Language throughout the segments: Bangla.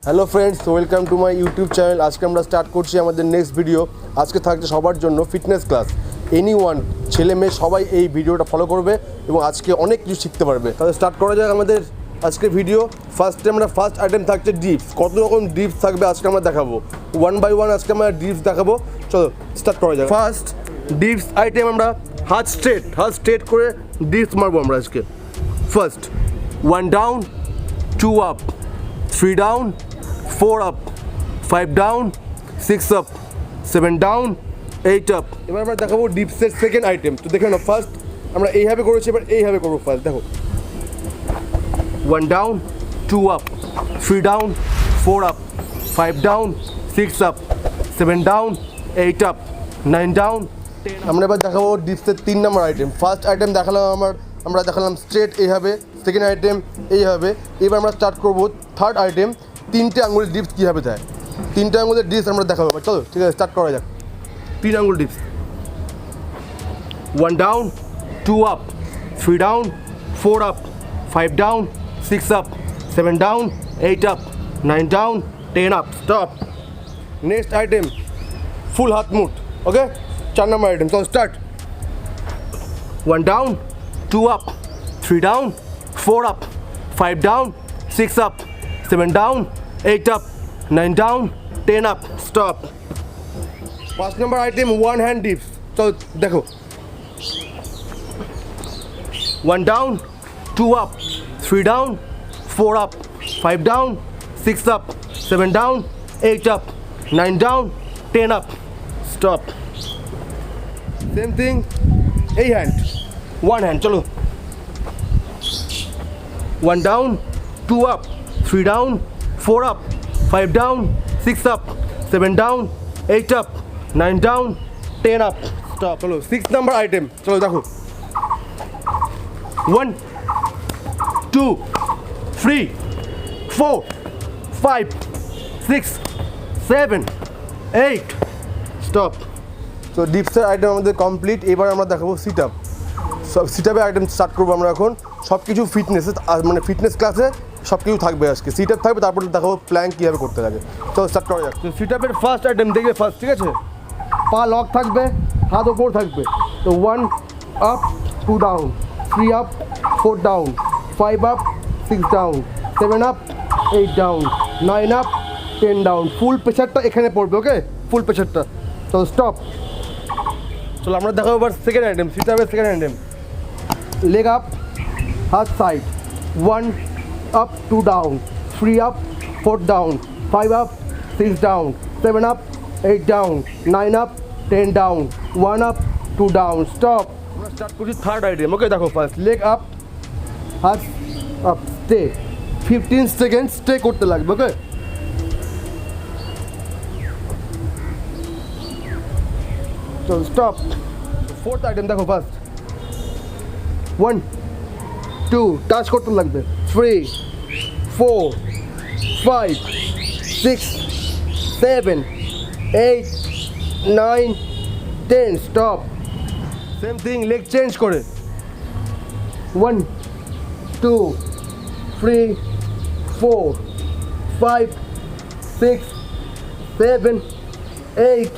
Hello friends, welcome to my YouTube channel. আজকে আমরা স্টার্ট করছি আমাদের নেক্সট ভিডিও। আজকে থাকছে সবার জন্য ফিটনেস ক্লাস। এনি ওয়ান, ছেলে মেয়ে সবাই এই ভিডিওটা ফলো করবে এবং আজকে অনেক কিছু শিখতে পারবে। তাহলে স্টার্ট করা যাক আমাদের আজকের ভিডিও। ফার্স্ট আইটেম থাকছে ডিপস। কত রকম ডিপস থাকবে আজকে আমরা দেখাবো, ওয়ান বাই ওয়ান আজকে আমরা ডিপস দেখাবো। চলো স্টার্ট করা যাক। ফার্স্ট ডিপস আইটেম আমরা হাত স্ট্রেট করে ডিপস মারবো আমরা আজকে। First 1 down, 2 up, 3 down, 4 up, 5 down, 6 up, 7 down, 8 up। এবার আমরা দেখাবো ডিপসের সেকেন্ড আইটেম। তো দেখে নাও, ফার্স্ট আমরা এইভাবে করেছি, এবার এইভাবে করবো। ফার্স্ট দেখো, 1 down, 2 up, 3 down, 4 up, 5 down, 6 up, 7 down, 8 up, 9 down, 10 up। আমরা এবার দেখাবো ডিপসের 3 নম্বর আইটেম। ফার্স্ট আইটেম দেখালাম আমরা দেখালাম স্ট্রেট এইভাবে, সেকেন্ড আইটেম এইভাবে। এবার আমরা স্টার্ট করবো থার্ড আইটেম, 3টে আঙুলের ডিপস কীভাবে দেয়। 3টে আঙুলের ডিপস আমরা দেখাবো। চলো ঠিক আছে, স্টার্ট করা যাক। 3 আঙুল dips, 1 down, 2 up, 3 down, 4 up, 5 down, 6 up, 7 down, 8 up, 9 down, 10 up. Stop. Next item full হাত মুট। Okay, 4 number item. চলো start. 1 down, 2 up, 3 down, 4 up, 5 down, 6 up, 7 down, 8 up, 9 down, 10 up. Stop. 5 number item, one hand dips. So দেখো, 1 down, 2 up, 3 down, 4 up, 5 down, 6 up, 7 down, 8 up, 9 down, 10 up. Stop. Same thing, এই hand, one hand. চলো, 1 down, 2 up, 3 down, 4 up, 5 down, 6 up, 7 down, 8 up, 9 down, 10 up. Stop. চলো 6 number item. চলো দেখো, 1 2 3 4 5 6 7 8. স্টপ। তো ডিপসের আইটেম আমাদের কমপ্লিট। এবার আমরা দেখাবো সিট আপ। সিট আপের আইটেম স্টার্ট করবো আমরা এখন। সব কিছু ফিটনেস, মানে ফিটনেস ক্লাসে সব কিছু থাকবে আজকে। সিট আপ থাকবে, তারপরে দেখাবো প্ল্যাঙ্ক কীভাবে করতে লাগে। তো স্টার্ট করা যাক। তো সিট আপের ফার্স্ট আইটেম দেখবে ফার্স্ট, ঠিক আছে? পা লক থাকবে, হাত ওপর থাকবে। তো 1 up, 2 down, 3 up, 4 down, 5 up, 6 down, 7 up, 8 down, 9 up, 10 down. Full প্রেশারটা এখানে পড়বে। ওকে, ফুল প্রেশারটা। তো স্টপ। চলো আমরা দেখাবো এবার সেকেন্ড আইটেম, সিট আপের সেকেন্ড আইটেম। লেগ আপ, হাত side, 1 up, 2 down, 3 up, 4 down, 5 up, 6 down, 7 up, 8 down, 9 up, 10 down, 1 up, 2 down. Stop. আমরা স্টার্ট করছি থার্ড আইটেম। ওকে দেখো, ফার্স্ট লেগ আপ, হাত আপ, স্টে 15 সেকেন্ড স্টে করতে লাগবে। ওকে, চলো স্টপ। ফোর্থ আইটেম দেখো, ফার্স্ট 1 2 টাচ করতে লাগবে, 3 4 5 6 7 8 9 10. Stop. Same thing, leg change করে 1 2 3 4 5 6 7 8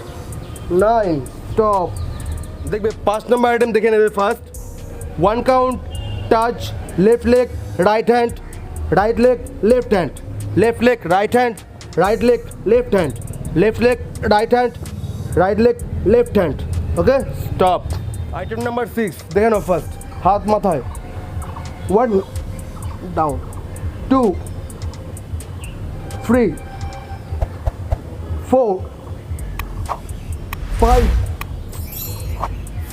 9. স্টপ। দেখবে 5 নম্বর আইটেম দেখে নেবে। First 1 count, touch, left leg, right hand, right leg, left hand, left leg, right hand, right leg, left hand, left leg, right hand, right leg, left hand. Okay, stop. Item number 6 দেখে নাও। ফার্স্ট হাত মাথায়, 1 down, 2 3 4 5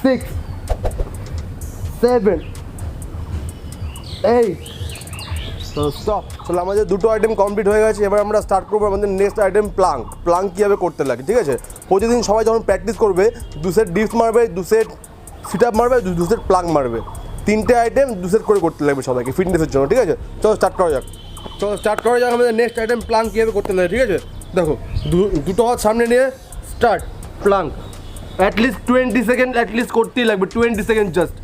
6 7 8. তো স্টপ। তাহলে আমাদের দুটো আইটেম কমপ্লিট হয়ে গেছে। এবার আমরা স্টার্ট করবো আমাদের নেক্সট আইটেম, প্লাঙ্ক কীভাবে করতে লাগে। ঠিক আছে, প্রতিদিন সবাই যখন প্র্যাকটিস করবে 2 সেট ডিপস মারবে, 2 সেট সিট আপ মারবে, 2 সেট প্লাঙ্ক মারবে। 3টে আইটেম 2 সেট করে করতে লাগবে সবাইকে ফিটনেসের জন্য। ঠিক আছে, চলো স্টার্ট করা যাক। আমাদের নেক্সট আইটেম প্লাঙ্ক কীভাবে করতে লাগে। ঠিক আছে, দেখো দুটো হাত সামনে নিয়ে start Planck. At least 20 second at least করতেই লাগবে, 20 সেকেন্ড জাস্ট।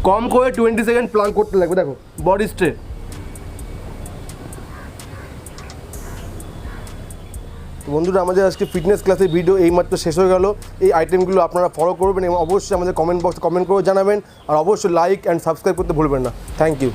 কম করে 20 সেকেন্ড প্লাঙ্ক করতে লাগবে। দেখো বডি স্ট্রে, তো বন্ধুরা আমাদের আজকে ফিটনেস ক্লাসের ভিডিও এইমাত্র শেষ হয়ে গেল। এই আইটেমগুলো আপনারা ফলো করবেন এবং অবশ্যই আমাদের কমেন্ট বক্সে কমেন্ট করে জানাবেন, আর অবশ্যই লাইক অ্যান্ড সাবস্ক্রাইব করতে ভুলবেন না। Thank you.